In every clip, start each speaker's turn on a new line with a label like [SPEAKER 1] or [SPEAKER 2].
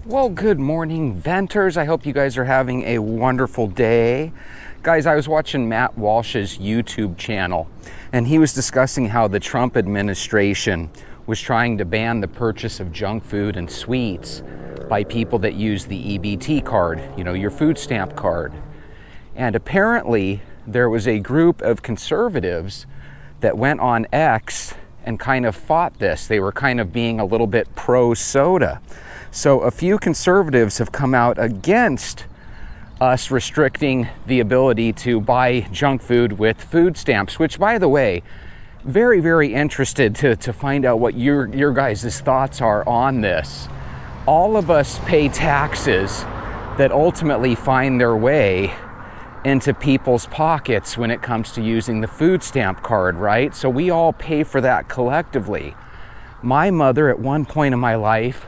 [SPEAKER 1] Well, good morning, venters. I hope you guys are having a wonderful day. Guys, I was watching Matt Walsh's YouTube channel, and he was discussing how the Trump administration was trying to ban the purchase of junk food and sweets by people that use the EBT card, your food stamp card. And apparently, there was a group of conservatives that went on X and kind of fought this. They were kind of being a little bit pro-soda. So a few conservatives have come out against us restricting the ability to buy junk food with food stamps, which, by the way, very, very interested to find out what your guys' thoughts are on this. All of us pay taxes that ultimately find their way into people's pockets when it comes to using the food stamp card, right? So we all pay for that collectively. My mother, at one point in my life,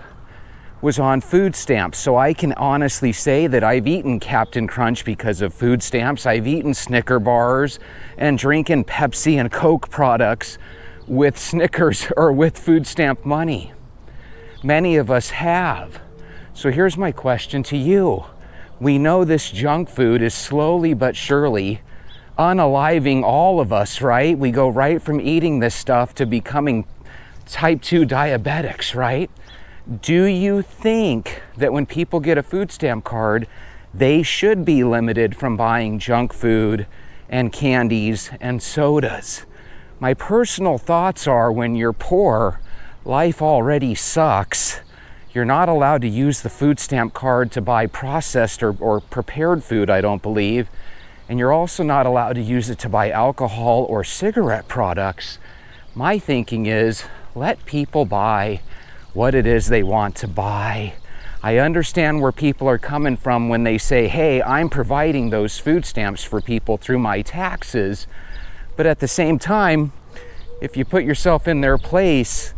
[SPEAKER 1] was on food stamps, so I can honestly say that I've eaten Captain Crunch because of food stamps. I've eaten Snicker bars and drinking Pepsi and Coke products with Snickers or with food stamp money. Many of us have. So here's my question to you. We know this junk food is slowly but surely unaliving all of us, right? We go right from eating this stuff to becoming type 2 diabetics, right? Do you think that when people get a food stamp card, they should be limited from buying junk food and candies and sodas? My personal thoughts are, when you're poor, life already sucks. You're not allowed to use the food stamp card to buy processed or prepared food, I don't believe. And you're also not allowed to use it to buy alcohol or cigarette products. My thinking is, let people buy what it is they want to buy. I understand where people are coming from when they say, hey, I'm providing those food stamps for people through my taxes. But at the same time, if you put yourself in their place,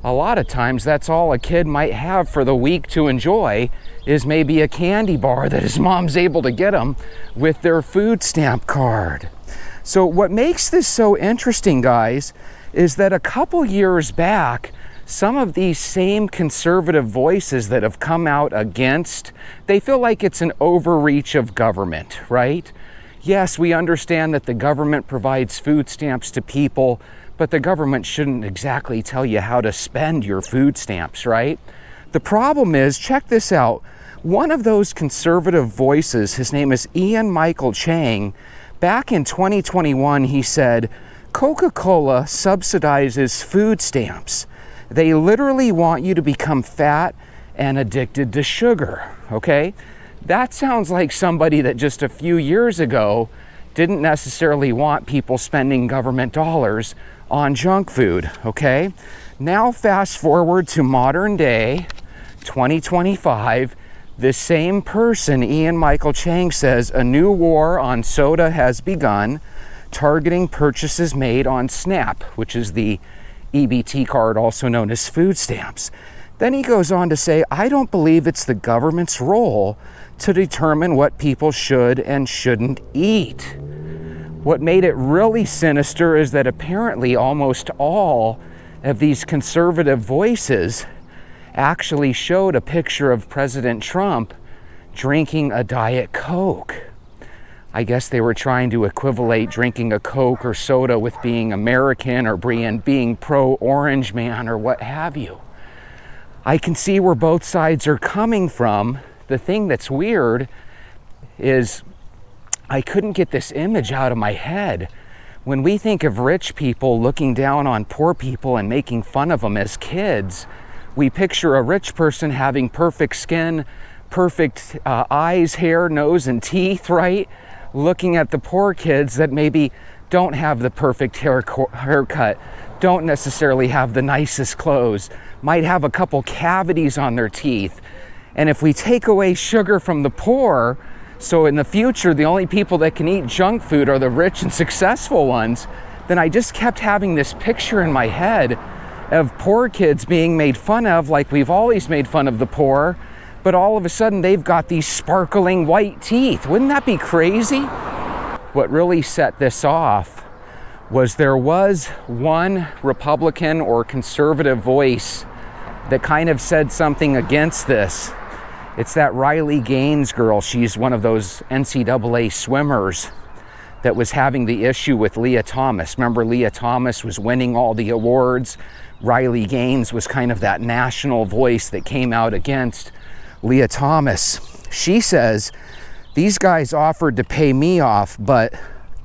[SPEAKER 1] a lot of times that's all a kid might have for the week to enjoy is maybe a candy bar that his mom's able to get them with their food stamp card. So what makes this so interesting, guys, is that a couple years back, some of these same conservative voices that have come out against, they feel like it's an overreach of government, right? Yes, we understand that the government provides food stamps to people, but the government shouldn't exactly tell you how to spend your food stamps, right? The problem is, check this out. One of those conservative voices, his name is Ian Michael Chang, back in 2021, he said, Coca-Cola subsidizes food stamps. They literally want you to become fat and addicted to sugar, okay? That sounds like somebody that just a few years ago didn't necessarily want people spending government dollars on junk food, okay? Now fast forward to modern day, 2025, this same person, Ian Michael Chang, says a new war on soda has begun, targeting purchases made on SNAP, which is the EBT card, also known as food stamps. Then he goes on to say, I don't believe it's the government's role to determine what people should and shouldn't eat. What made it really sinister is that apparently almost all of these conservative voices actually showed a picture of President Trump drinking a Diet Coke. I guess they were trying to equivalate drinking a Coke or soda with being American or being pro-orange man or what have you. I can see where both sides are coming from. The thing that's weird is I couldn't get this image out of my head. When we think of rich people looking down on poor people and making fun of them as kids, we picture a rich person having perfect skin, perfect eyes, hair, nose, and teeth, right? Looking at the poor kids that maybe don't have the perfect haircut, don't necessarily have the nicest clothes, might have a couple cavities on their teeth. And if we take away sugar from the poor, so in the future the only people that can eat junk food are the rich and successful ones, then I just kept having this picture in my head of poor kids being made fun of like we've always made fun of the poor, but all of a sudden they've got these sparkling white teeth. Wouldn't that be crazy? What really set this off was there was one Republican or conservative voice that kind of said something against this. It's that Riley Gaines girl. She's one of those NCAA swimmers that was having the issue with Leah Thomas. Remember, Leah Thomas was winning all the awards. Riley Gaines was kind of that national voice that came out against Leah Thomas. She says, these guys offered to pay me off, but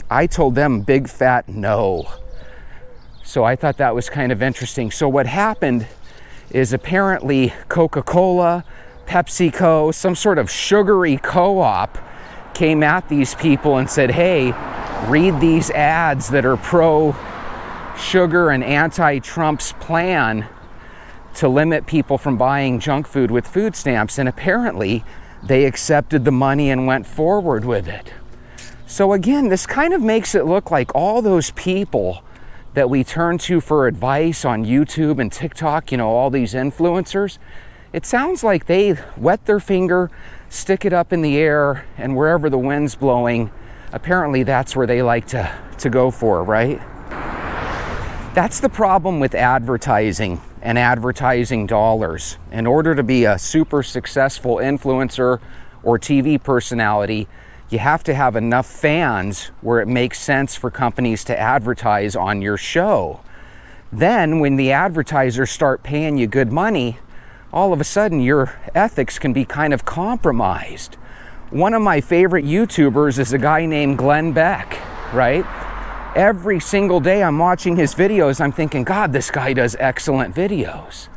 [SPEAKER 1] I told them big fat no. So I thought that was kind of interesting. So what happened is apparently Coca-Cola, PepsiCo, some sort of sugary co-op came at these people and said, hey, read these ads that are pro-sugar and anti-Trump's plan to limit people from buying junk food with food stamps. And apparently they accepted the money and went forward with it. So again, this kind of makes it look like all those people that we turn to for advice on YouTube and TikTok, you know, all these influencers, it sounds like they wet their finger, stick it up in the air, and wherever the wind's blowing, apparently that's where they like to go for, right? That's the problem with advertising and advertising dollars. In order to be a super successful influencer or TV personality, you have to have enough fans where it makes sense for companies to advertise on your show. Then when the advertisers start paying you good money, all of a sudden your ethics can be kind of compromised. One of my favorite YouTubers is a guy named Glenn Beck, right? Every single day I'm watching his videos, I'm thinking, God, this guy does excellent videos.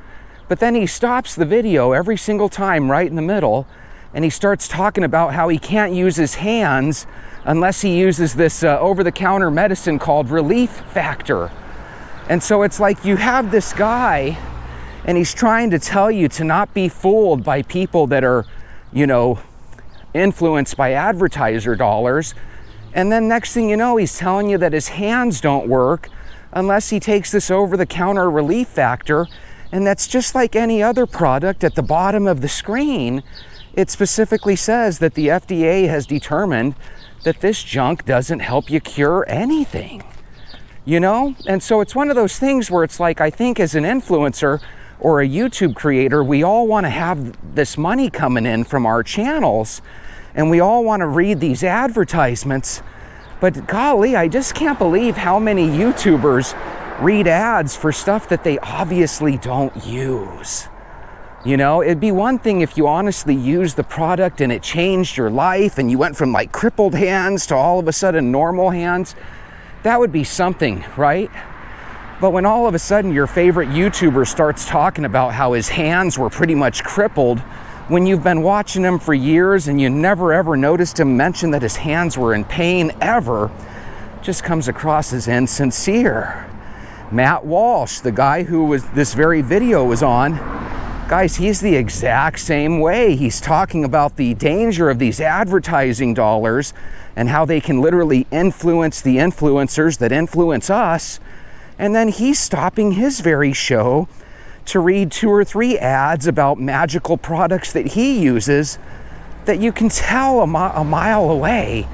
[SPEAKER 1] But then he stops the video every single time right in the middle, and he starts talking about how he can't use his hands unless he uses this over-the-counter medicine called Relief Factor. And so it's like you have this guy, and he's trying to tell you to not be fooled by people that are, you know, influenced by advertiser dollars. And then next thing you know, he's telling you that his hands don't work unless he takes this over-the-counter Relief Factor. And that's just like any other product. At the bottom of the screen, it specifically says that the FDA has determined that this junk doesn't help you cure anything, you know? And so it's one of those things where it's like, I think as an influencer or a YouTube creator, we all want to have this money coming in from our channels, and we all want to read these advertisements. But golly, I just can't believe how many YouTubers read ads for stuff that they obviously don't use. You know, it'd be one thing if you honestly used the product and it changed your life and you went from like crippled hands to all of a sudden normal hands. That would be something, right? But when all of a sudden your favorite YouTuber starts talking about how his hands were pretty much crippled when you've been watching him for years and you never ever noticed him mention that his hands were in pain ever, just comes across as insincere. Matt Walsh, the guy who this very video was on, guys, he's the exact same way. He's talking about the danger of these advertising dollars and how they can literally influence the influencers that influence us. And then he's stopping his very show to read 2 or 3 ads about magical products that he uses that you can tell a mile away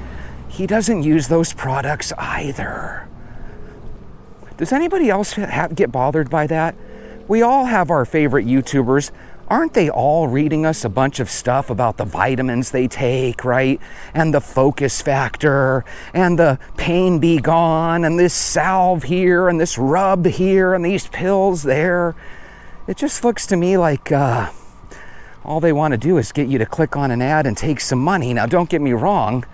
[SPEAKER 1] he doesn't use those products either. Does anybody else get bothered by that? We all have our favorite YouTubers. Aren't they all reading us a bunch of stuff about the vitamins they take, right? And the focus factor, and the pain be gone, and this salve here, and this rub here, and these pills there. It just looks to me like all they want to do is get you to click on an ad and take some money. Now, don't get me wrong.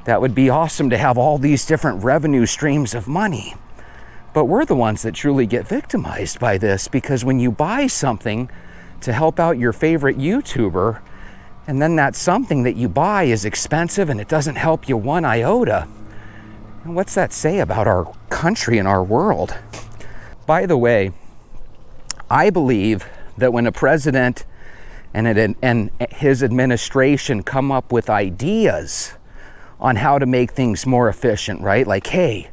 [SPEAKER 1] That would be awesome to have all these different revenue streams of money. But we're the ones that truly get victimized by this, because when you buy something to help out your favorite YouTuber, and then that something that you buy is expensive and it doesn't help you one iota, what's that say about our country and our world? By the way, I believe that when a president and his administration come up with ideas on how to make things more efficient, right? Like, hey,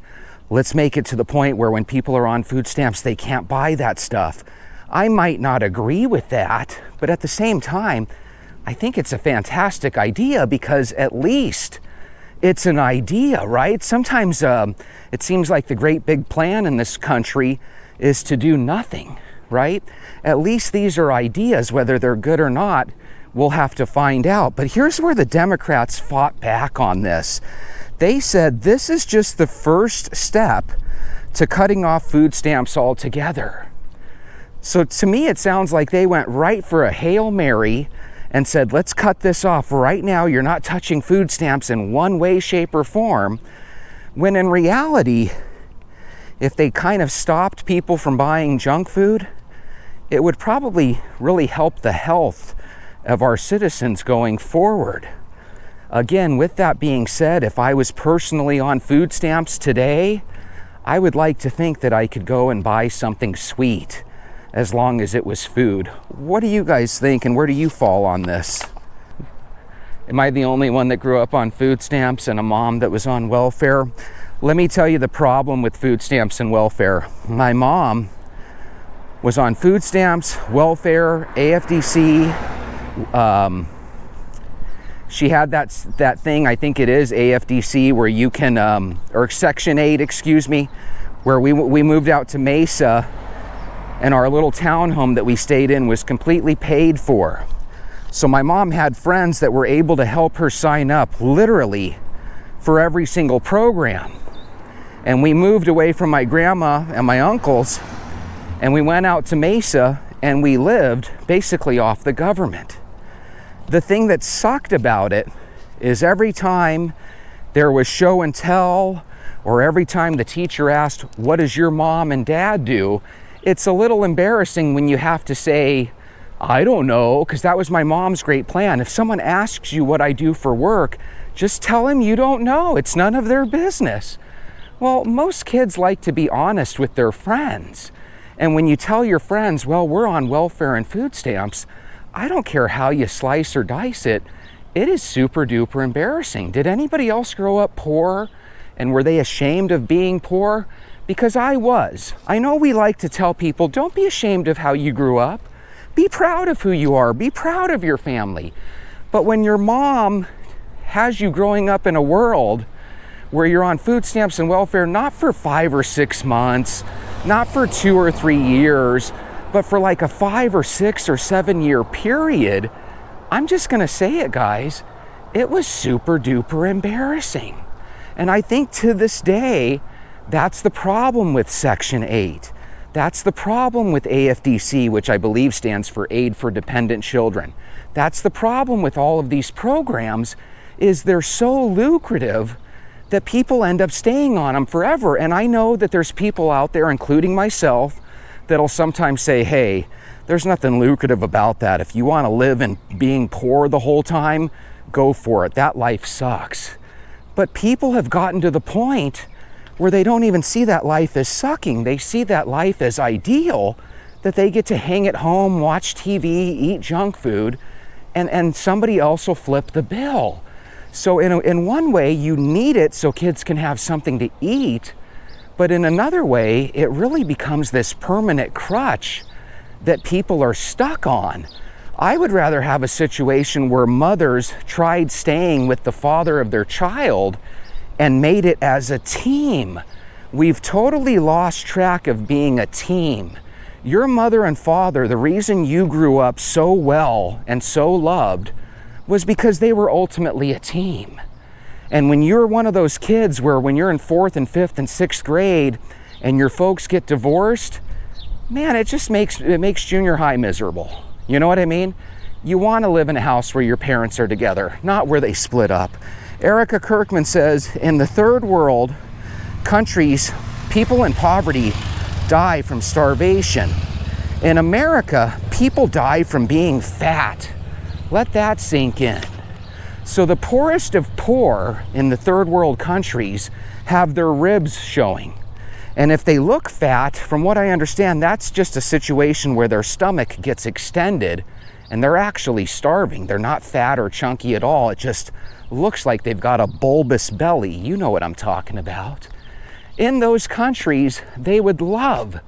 [SPEAKER 1] let's make it to the point where when people are on food stamps, they can't buy that stuff. I might not agree with that, but at the same time, I think it's a fantastic idea, because at least it's an idea, right? Sometimes it seems like the great big plan in this country is to do nothing, right? At least these are ideas, whether they're good or not. We'll have to find out. But here's where the Democrats fought back on this. They said this is just the first step to cutting off food stamps altogether. So to me, it sounds like they went right for a Hail Mary and said, let's cut this off right now. You're not touching food stamps in one way, shape, or form. When in reality, if they kind of stopped people from buying junk food, it would probably really help the health of our citizens going forward. Again, with that being said, if I was personally on food stamps today, I would like to think that I could go and buy something sweet as long as it was food. What do you guys think, and where do you fall on this? Am I the only one that grew up on food stamps and a mom that was on welfare? Let me tell you the problem with food stamps and welfare. My mom was on food stamps, welfare, AFDC. She had that thing, I think it is AFDC, where you can, or Section 8, excuse me, where we moved out to Mesa, and our little townhome that we stayed in was completely paid for. So my mom had friends that were able to help her sign up literally for every single program. And we moved away from my grandma and my uncles, and we went out to Mesa, and we lived basically off the government. The thing that sucked about it is every time there was show and tell, or every time the teacher asked, what does your mom and dad do? It's a little embarrassing when you have to say, I don't know, because that was my mom's great plan. If someone asks you what I do for work, just tell them you don't know. It's none of their business. Well, most kids like to be honest with their friends. And when you tell your friends, well, we're on welfare and food stamps, I don't care how you slice or dice it, it is super duper embarrassing. Did anybody else grow up poor? And were they ashamed of being poor? Because I was. I know we like to tell people, don't be ashamed of how you grew up. Be proud of who you are. Be proud of your family. But when your mom has you growing up in a world where you're on food stamps and welfare, not for 5 or 6 months, not for 2 or 3 years, but for like a 5 or 6 or 7 year period, I'm just gonna say it, guys, it was super duper embarrassing. And I think to this day, that's the problem with Section 8. That's the problem with AFDC, which I believe stands for Aid for Dependent Children. That's the problem with all of these programs, is they're so lucrative that people end up staying on them forever. And I know that there's people out there, including myself, that'll sometimes say, hey, there's nothing lucrative about that. If you want to live in being poor the whole time, go for it. That life sucks. But people have gotten to the point where they don't even see that life as sucking. They see that life as ideal, that they get to hang at home, watch TV, eat junk food, and somebody else will flip the bill. So in one way, you need it so kids can have something to eat, but in another way, it really becomes this permanent crutch that people are stuck on. I would rather have a situation where mothers tried staying with the father of their child and made it as a team. We've totally lost track of being a team. Your mother and father, the reason you grew up so well and so loved was because they were ultimately a team. And when you're one of those kids where when you're in 4th and 5th and 6th grade and your folks get divorced, man, it just makes junior high miserable. You know what I mean? You want to live in a house where your parents are together, not where they split up. Erica Kirkman says, in the third world countries, people in poverty die from starvation. In America, people die from being fat. Let that sink in. So the poorest of poor in the third world countries have their ribs showing. And if they look fat, from what I understand, that's just a situation where their stomach gets extended and they're actually starving. They're not fat or chunky at all. It just looks like they've got a bulbous belly. You know what I'm talking about. In those countries, they would love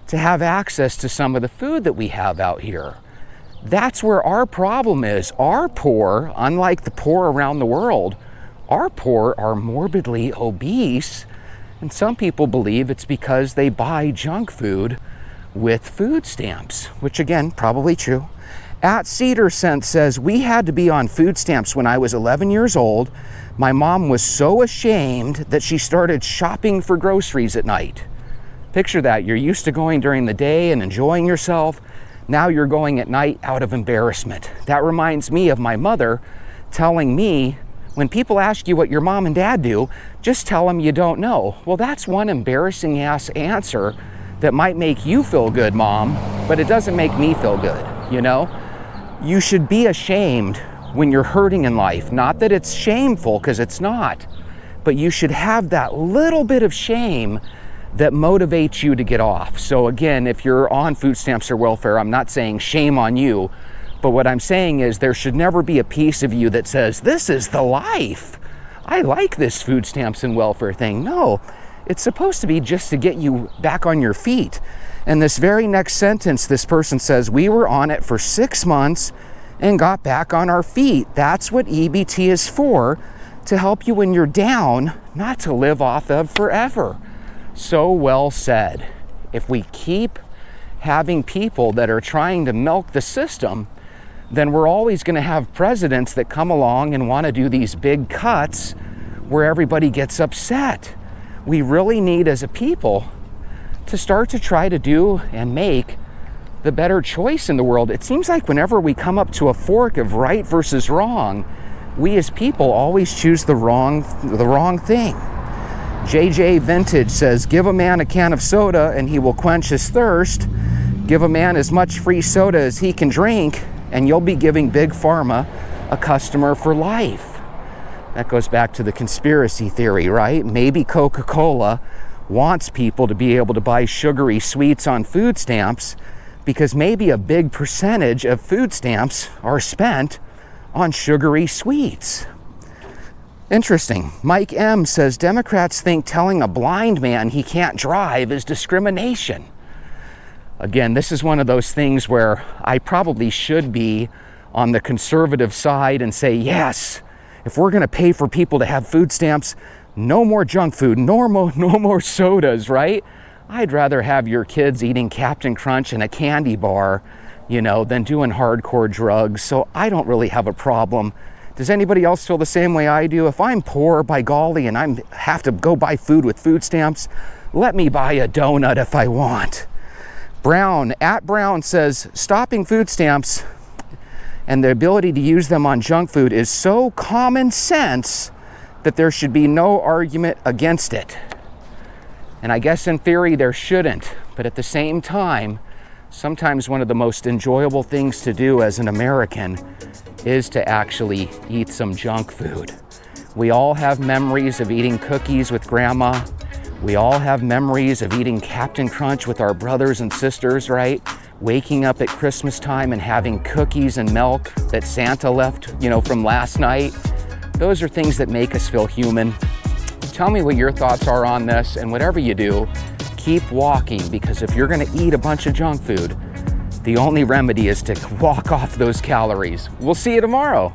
[SPEAKER 1] to have access to some of the food that we have out here. That's where our problem is. Our poor, unlike the poor around the world, our poor are morbidly obese. And some people believe it's because they buy junk food with food stamps, which again, probably true. At Cedar Sense says, we had to be on food stamps when I was 11 years old. My mom was so ashamed that she started shopping for groceries at night. Picture that. You're used to going during the day and enjoying yourself. Now you're going at night out of embarrassment. That reminds me of my mother telling me, when people ask you what your mom and dad do, just tell them you don't know. Well, that's one embarrassing ass answer that might make you feel good, Mom, but it doesn't make me feel good, you know? You should be ashamed when you're hurting in life. Not that it's shameful, because it's not, but you should have that little bit of shame that motivates you to get off. So again, if you're on food stamps or welfare, I'm not saying shame on you, but what I'm saying is there should never be a piece of you that says, this is the life. I like this food stamps and welfare thing. No, it's supposed to be just to get you back on your feet. And this very next sentence, this person says, we were on it for 6 months and got back on our feet. That's what EBT is for, to help you when you're down, not to live off of forever. So well said. If we keep having people that are trying to milk the system, then we're always going to have presidents that come along and want to do these big cuts where everybody gets upset. We really need, as a people, to start to try to do and make the better choice in the world. It seems like whenever we come up to a fork of right versus wrong, we as people always choose the wrong thing. JJ Vintage says, give a man a can of soda and he will quench his thirst. Give a man as much free soda as he can drink, and you'll be giving Big Pharma a customer for life. That goes back to the conspiracy theory, right? Maybe Coca-Cola wants people to be able to buy sugary sweets on food stamps because maybe a big percentage of food stamps are spent on sugary sweets. Interesting. Mike M says, Democrats think telling a blind man he can't drive is discrimination. Again, this is one of those things where I probably should be on the conservative side and say, yes, if we're going to pay for people to have food stamps, no more junk food, no more sodas, right? I'd rather have your kids eating Captain Crunch and a candy bar, you know, than doing hardcore drugs. So I don't really have a problem. Does anybody else feel the same way I do? If I'm poor, by golly, and I have to go buy food with food stamps, let me buy a donut if I want. Brown, at Brown says, stopping food stamps and the ability to use them on junk food is so common sense that there should be no argument against it. And I guess in theory there shouldn't, but at the same time, sometimes one of the most enjoyable things to do as an American is to actually eat some junk food. We all have memories of eating cookies with grandma. We all have memories of eating Captain Crunch with our brothers and sisters, right? Waking up at Christmas time and having cookies and milk that Santa left, you know, from last night. Those are things that make us feel human. Tell me what your thoughts are on this, and whatever you do, keep walking, because if you're gonna eat a bunch of junk food, the only remedy is to walk off those calories. We'll see you tomorrow.